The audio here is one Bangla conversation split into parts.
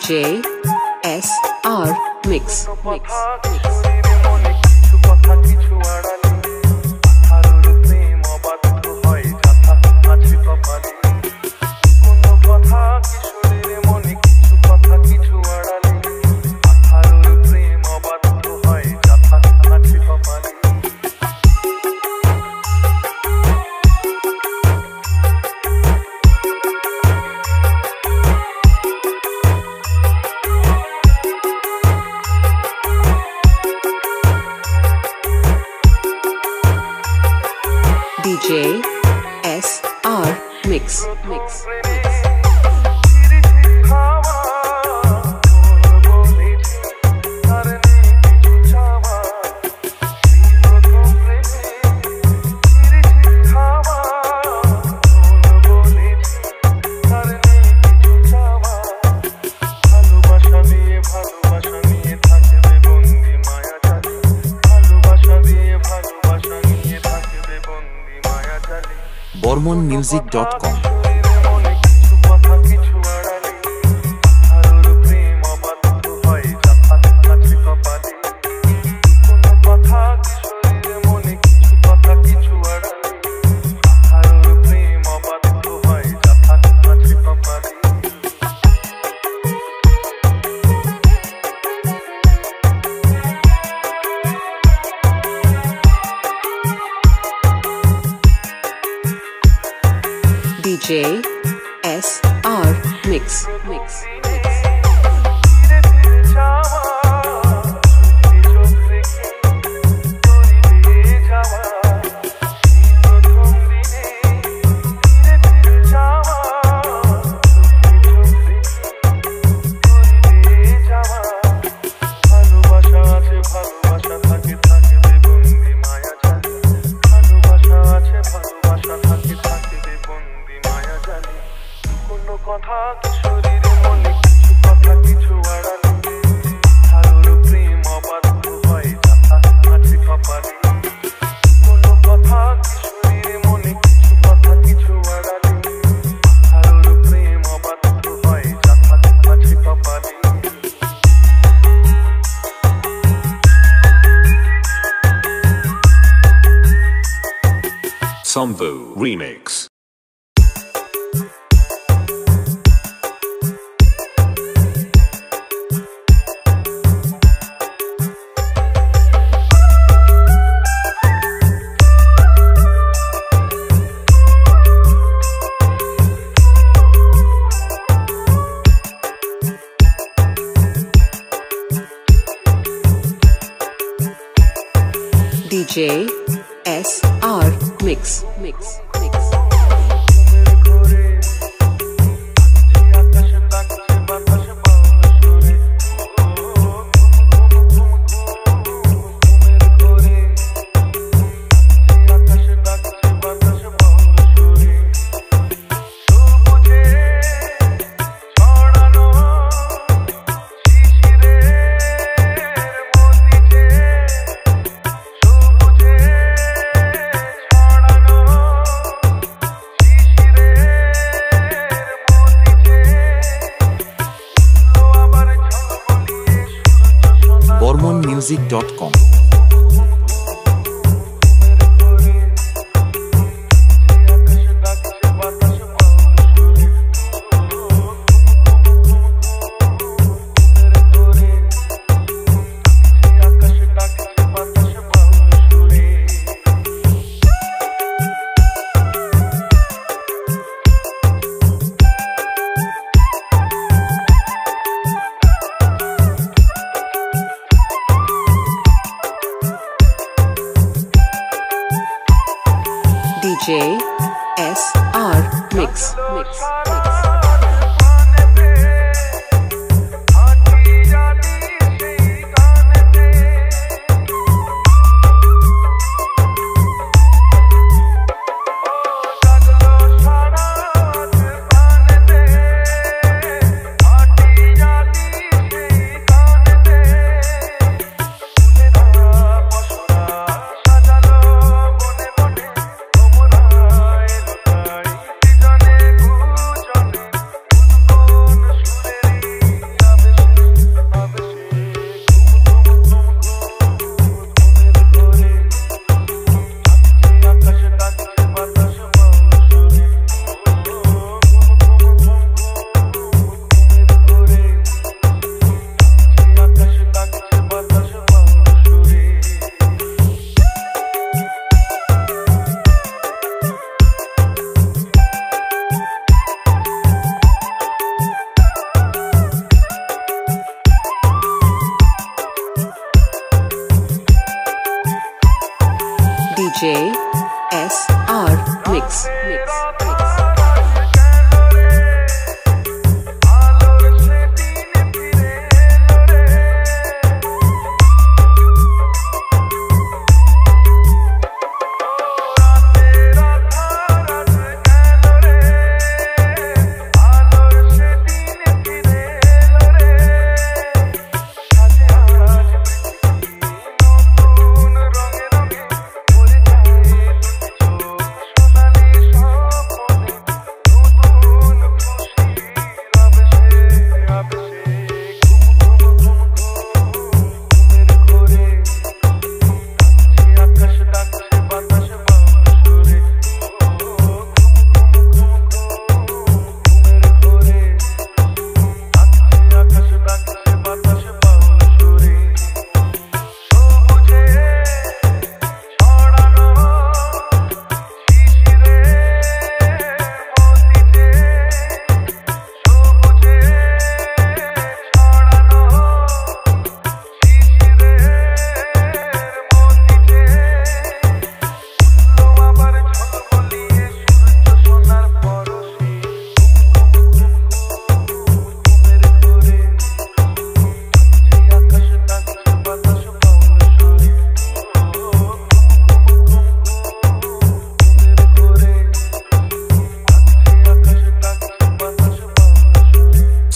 DJ SR Mix. DJ SR Mix. BormonMusic.com DJ SR Mix. Sambu Remix. DJ SR Mix. BormonMusic.com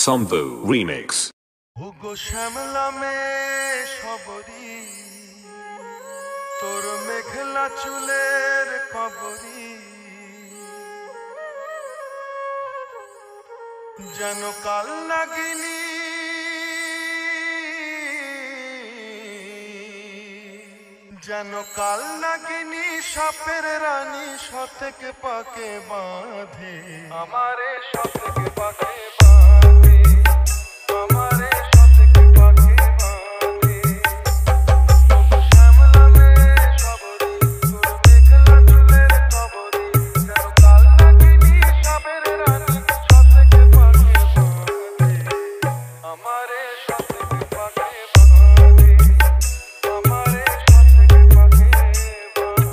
Sambu Remix. হুগো শ্যামলা মে সবরি তোর মেঘলা চুলের কবরি যেন কাল নাগিনী যেন কাল নাগিনী সাপের রানী শতকে পাকে বাঁধে আমারে শতকে পাকে বাঁধে আমারে শতকে পাকে বাঁধে শ্যামলা মে সবরি তোর মেঘলা চুলের কবরি যেন কাল নাগিনী সাপের রানী শতকে পাকে বাঁধে আমারে শতকে পাকে বাঁধে আমারে শতকে পাকে বাঁধে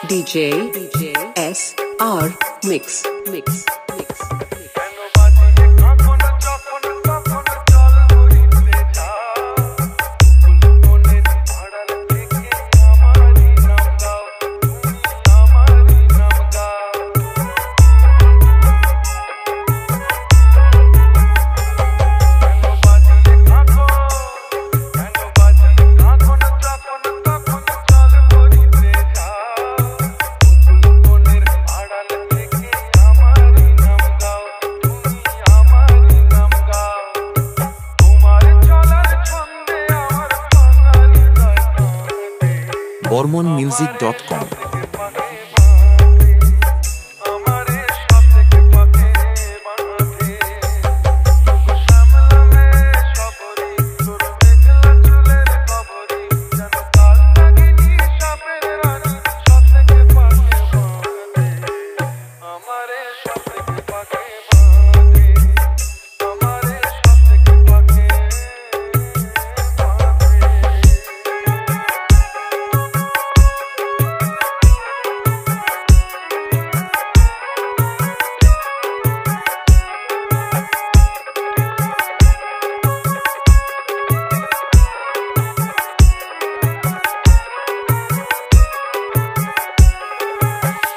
DJ SR Mix. কেন বাজিয়ে কখন যখন তখন চল হইতে যাও কুকুল মনের আড়াল থেকে আমারই নাম গাও তুমি আমারই নাম গাও কেন বাজিয়ে কখন যখন তখন চল হইতে যাও কুকুল মনের আড়াল থেকে আমারই নাম গাও তুমি আমারই নাম গাও তোমার চলার ছন্দে আমার বাঙালি হৃদয় কাঁদে BormonMusic.com আমারে শতকে পাকে বাঁধে শ্যামলা মে সবরি তোর মেঘলা চুলের কবরি যেন কাল নাগিনী সাপের রানী শতকে পাকে বাঁধে আমারে শতকে পাকে বাঁধে আমারে শতকে পাকে বাঁধে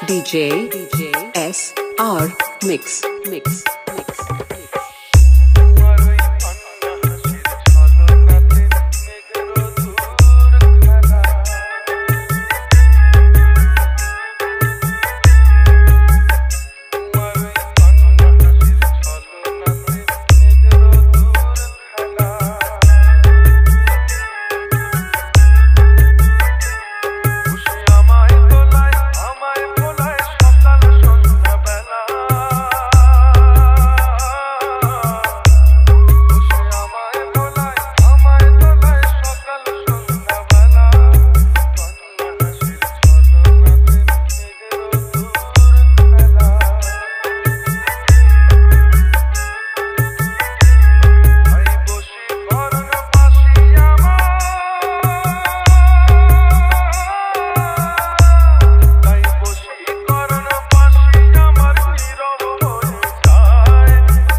DJ SR Mix. তোমার ওই অন্য হাসির ছলনাতে মেঘের দূর খেলা তোমার ওই অন্য হাসির ছলনাতে মেঘের দূর খেলা খুশি আমায় তোলায় আমায় ভোলায় সকাল সন্ধ্যা বেলা খুশি আমায় ভোলায় আমায় তোলায় সকাল সন্ধ্যা বেলা কন্যা হাসির ছলনাতে মেঘের দূর খেলা তাই বশীকরণ বাঁশি আমার তাই বশীকরণ বাঁশি আমার নীরব হয়ে যায়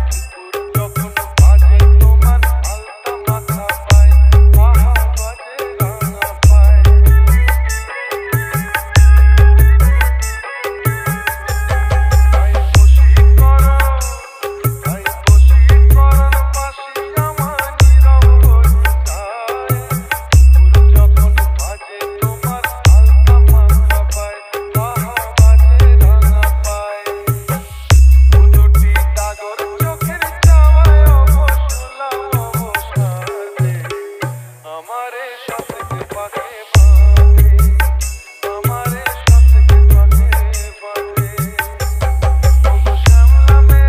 কুকুর যখন বাজে তোমার আলতা মাথা পায় আহা বাজে রাঙা পায় তাই বশীকরণ বাঁশি আমার নীরব হয়ে যায় কুকুর যখন বাজে তোমার আলতা মাথা পায় আহা বাজে রাঙা পায় দুটি দাগর চোখের চাওয়ায় অবসলাম অবসাদে আমারে শতকে পাকে বাঁধে আমারে শতকে পাকে বাঁধে ওগো শ্যামলা মে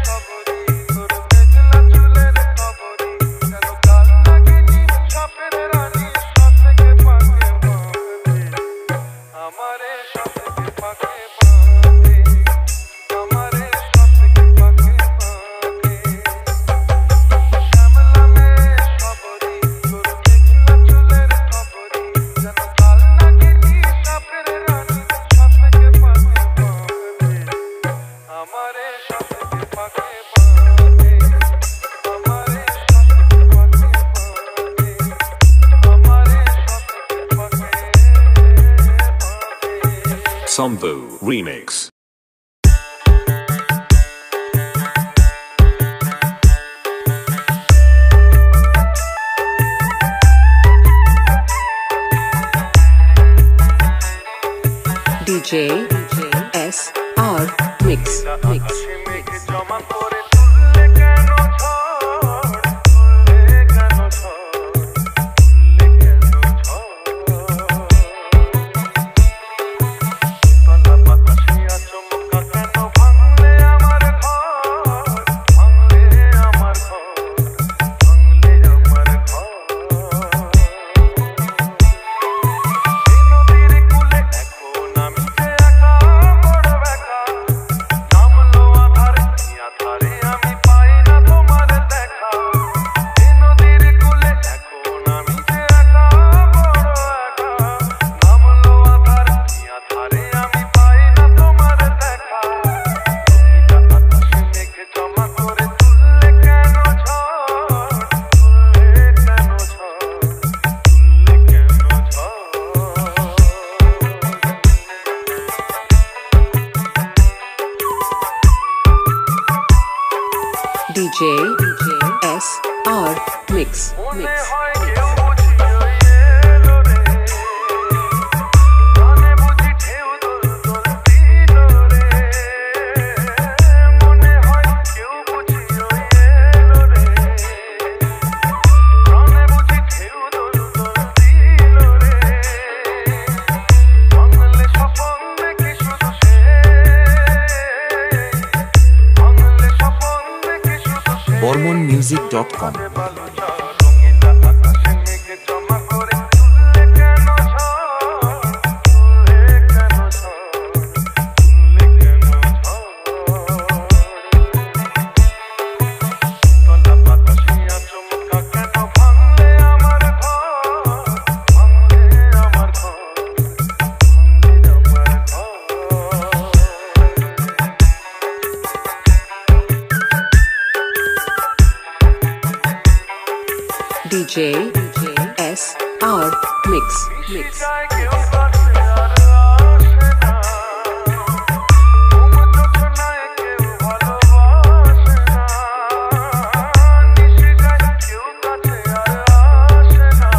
সবরি তোর মেঘলা চুলের কবরি যেন কাল নাগিনী সাপের রানী শতকে পাকে বাঁধে আমারে শতকে পাকে বাঁধে আমারে শতকে পাকে বাঁধে শ্যামলা মে সবরি তোর মেঘলা চুলের কবরি যেন কাল নাগিনী সাপের রানী শতকে Sambu Remix. DJ SR Mix. আকাশে মেঘ জমা করে তুললে কেন ঝড়, তুললে কেন ঝড়, তুললে কেন ঝড়। তলা বাতাসে আচমকা কেন ভাঙলে আমার ঘর, ভাঙলে আমার ঘর, ভাঙলে আমার ঘর। নদীর কূলে এখন আমি যে একা, বড় একা, নামলো আধার, আধারে আমি পাই না তোমার দেখা। এই নদীর কূলে এখন আমি যে একা, বড় একা, নামলো আধার, আধারে আমি পাই না তোমার দেখা। রঙিলা আকাশে মেঘ জমা করে তুললে কেন ঝড়, তুললে কেন ঝড়, তুললে কেন ঝড়। DJ SR Mix. মনে হয় কেউ বুঝিয়ে এলো রে, প্রাণে বুঝি ঢেউ দোল দোল দিল রে। মনে হয় কেউ বুঝিয়ে এলো রে, প্রাণে বুঝি ঢেউ দোল দোল দিল রে। বাংলে স্বপন দেখি শুধু সে, বাংলে স্বপন দেখি শুধু সে। BormonMusic.com. রঙিলা আকাশে মেঘ জমা করে তুললে কেন ঝড়, তুললে কেন ঝড়, তুললে কেন ঝড়। তলা বাতাসে আচমকা কেন ভাঙলে আমার ঘর, ভাঙলে আমার ঘর, ভাঙলে আমার ঘর। DJ SR Mix. যায় কেউ কাছে আর আসে না, ঘুম চোখনায় কেউ ভালোবাসে না। নিশি যায় কেউ কাছে আর আসে না,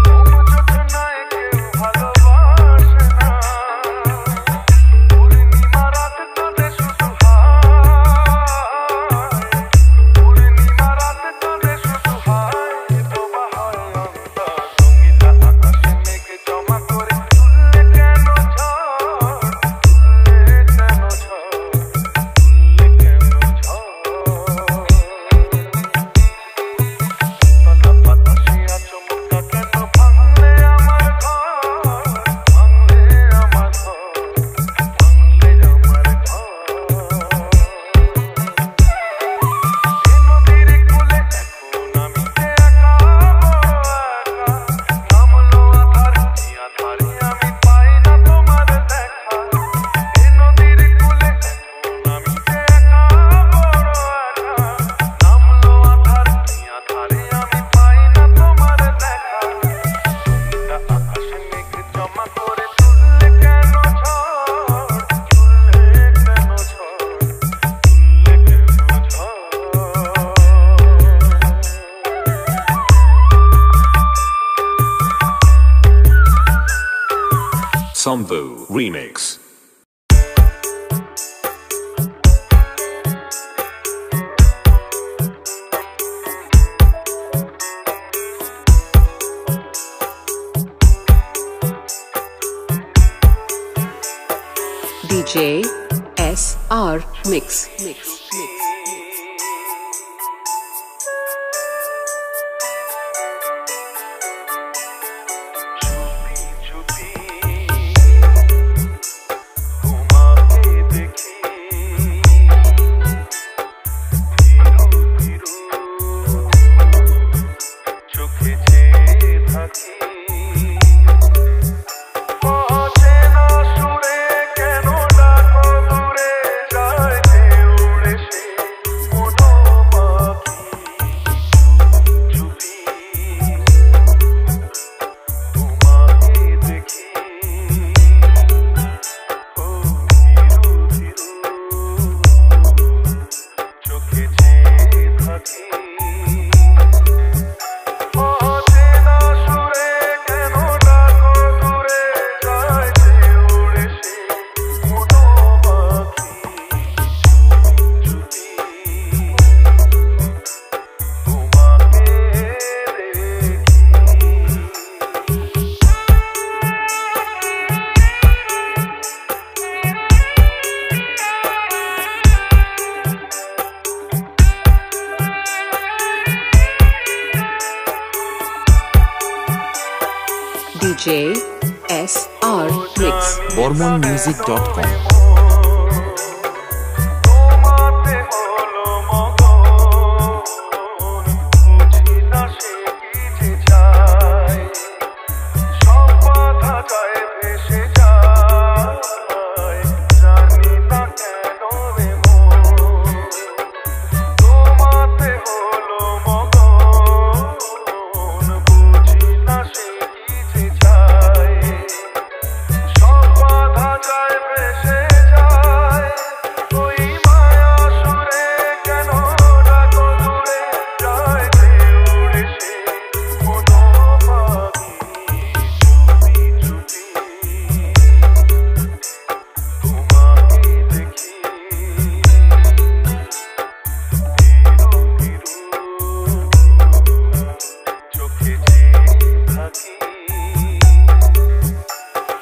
ঘুম চোখনায় কেউ ভালোবাসে না। পূর্ণিমা রাত কাঁদে শুধু হায়, পূর্ণিমা রাত কাঁদে শুধু হায়, ডোবা হয় অন্তর। রঙিলা আকাশে মেঘ জমা করে তুললে কেন ঝড়, তুললে কেন ঝড়, তুললে কেন ঝড়। তলা বাতাসে আচমকা কেন ভাঙলে আমার ঘর, ভাঙলে আমার ঘর, ভাঙলে আমার ঘর। এই নদীর কূলে এখন আমি যে একা, বড় একা, নামলো আধার, আধারে আমি পাই না তোমার দেখা। এই নদীর কূলে এখন আমি যে একা, বড় একা, নামলো আধার, আধারে আমি পাই না তোমার দেখা। রঙিলা আকাশে মেঘ জমা করে তুললে কেন ঝড়, তুললে কেন ঝড়, তুললে কেন ঝড়। Sambu Remix. DJ SR Mix. চুপি তোমাকে দেখি, ধীরু ধীরু চোখে চেয়ে থাকি। অচেনা সুরে কেন ডাকো দূরে যায় ঢেউ উড়ে সে। SR Mix. BormonMusic.com. তোমাতে হলো মগন বুঝি না সে কি যে চায় সব বাধা যায় ভেসে যায় জানি না কেন রে মন তোমাতে হলো মগন বুঝি না সে কি যে চায় সব বাধা যায় ভেসে যায় ওই মায়া সুরে কেন ডাকো দূরে যায় যে উড়ে সে মনো পাখি চুপি চুপি তোমাকে দেখি ধীরু ধীরু চোখে চেয়ে থাকি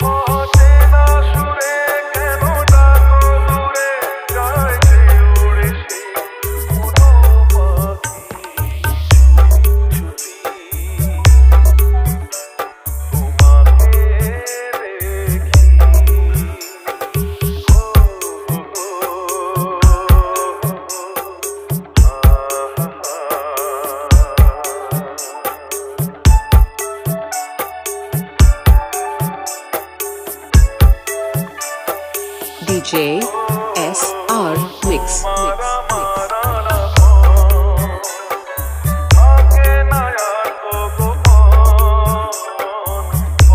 অচেনা সুরে কেন ডাকো দূরে যায় যে উড়ে সে মনো পাখি চুপি তোমাকে DJ SR Mix. মারা মারা থাকে না আর তো গোপন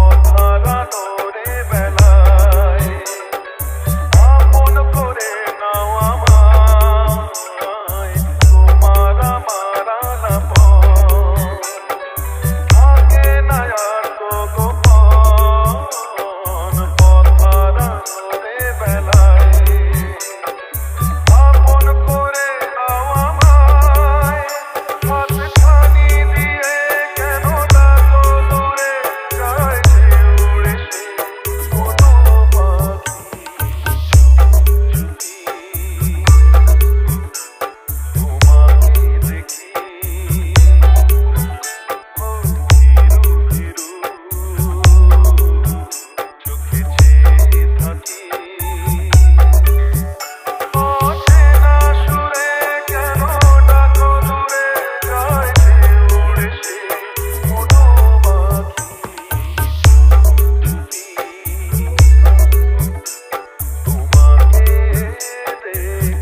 অধারানোরে বেলায় আপন করে নাও আমায় তোমারা মারা থাকে না আর তো গোপন অধারানোরে বেলায় আপন করে নাও আমায় হাতছানি দিয়ে কেন ডাকো দূরে যায় যে উড়ে সে মনো পাখি চুপি তোমাকে দেখি ধীরু ধীরু চোখে চেয়ে থাকি অচেনা সুরে কেন ডাকো দূরে যায় যে উড়ে সে মনো পাখি চুপি তোমাকে দেখি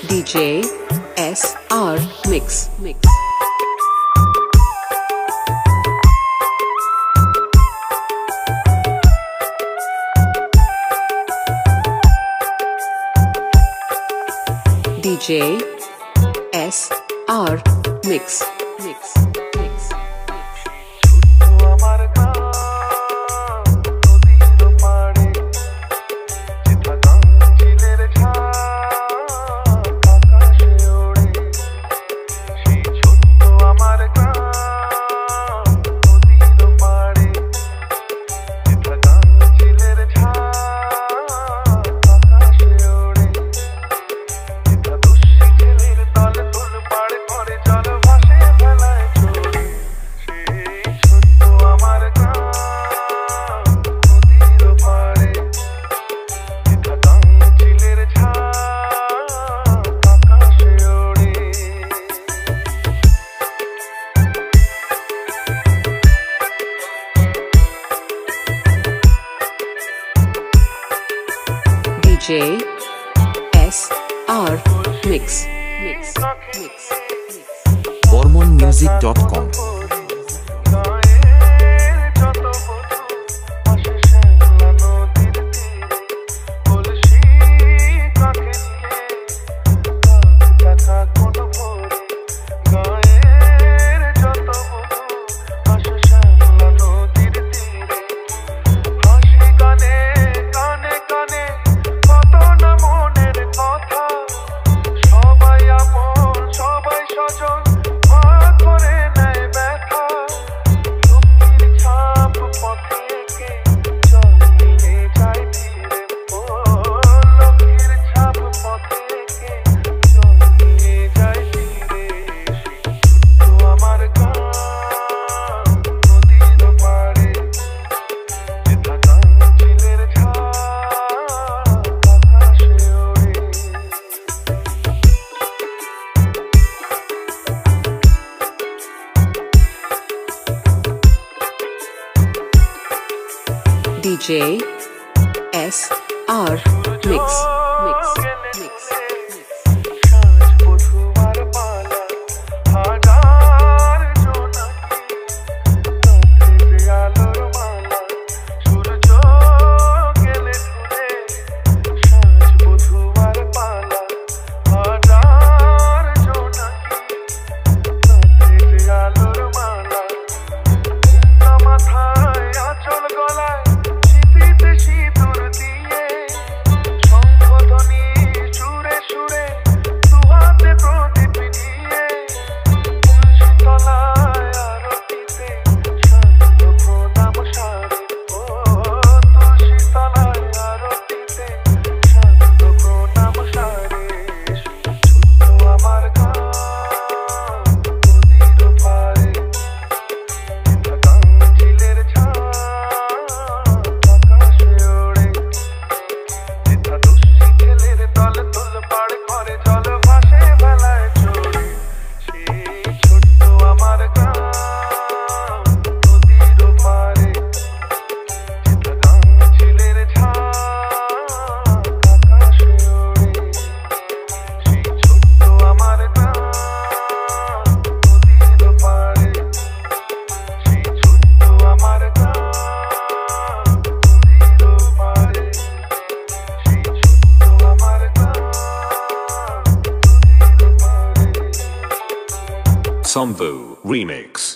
DJ SR Mix. DJ SR Mix. ছোট্ট আমার গান নদীর পাড়ে যেথা গান চিলের ঝাঁক আকাশে ওড়ে সেই ছোট্ট আমার গান নদীর পাড়ে যেথা গান চিলের ঝাঁক আকাশে ওড়ে যেথা দুষি ছেলের তাল তুল পাড়ে করে জল ভাসে ফেলায় চড়ে সেই ছোট্ট আমার গান নদীর পাড়ে যেথা গান চিলের ঝাঁক আকাশে ওড়ে DJ SR Mix. BormonMusic.com. গায়ের যত বধূ আসে শ্যামলা নদীর তীরে কলসি কাঁখে নিয়ে দেখা কোন ভোরে গায়ের যত বধূ আসে শ্যামলা নদীর তীরে হাসি গানে কানে কানে কত না মনের কথা সবাই আপন সবাই স্বজন ভাগ করে নেয় ব্যথা DJ S R Mix Mix Mix সাজ বধুয়ার পালা হাজার জোনাকি রাতে যে আলোর মালা সূর্য গেলে ঢুলে সাজ বধুয়ার পালা হাজার জোনাকি রাতে যে আলোর মালা মাথায় আঁচল গলায় শীতিতে সিঁদুর দিয়ে শঙ্খধ্বনি সুরে সুরে দুহাতে প্রদীপ নিয়ে তুলসীতলায় আরতিতে শান্ত প্রণাম সারে ও তুলসীতলায় আরতিতে শান্ত প্রণাম সারে ছোট্ট আমার গান নদীর পাড়ে ঝিলের ছায়া আকাশে ওড়ে যেথা দুষ্টি ছেলের দল তুল পাড়ে ঘরে জল ভাসে বেলায় চড়ে সেই ছোট্ট আমার গান নদীর পাড়ে যেথা ঝিলের ছায়া আকাশে ওড়ে সেই ছোট্ট আমার গান নদীর পাড়ে সেই ছোট্ট আমার গান নদীর পাড়ে সেই ছোট্ট আমার গান নদীর পাড়ে Sambu Remix.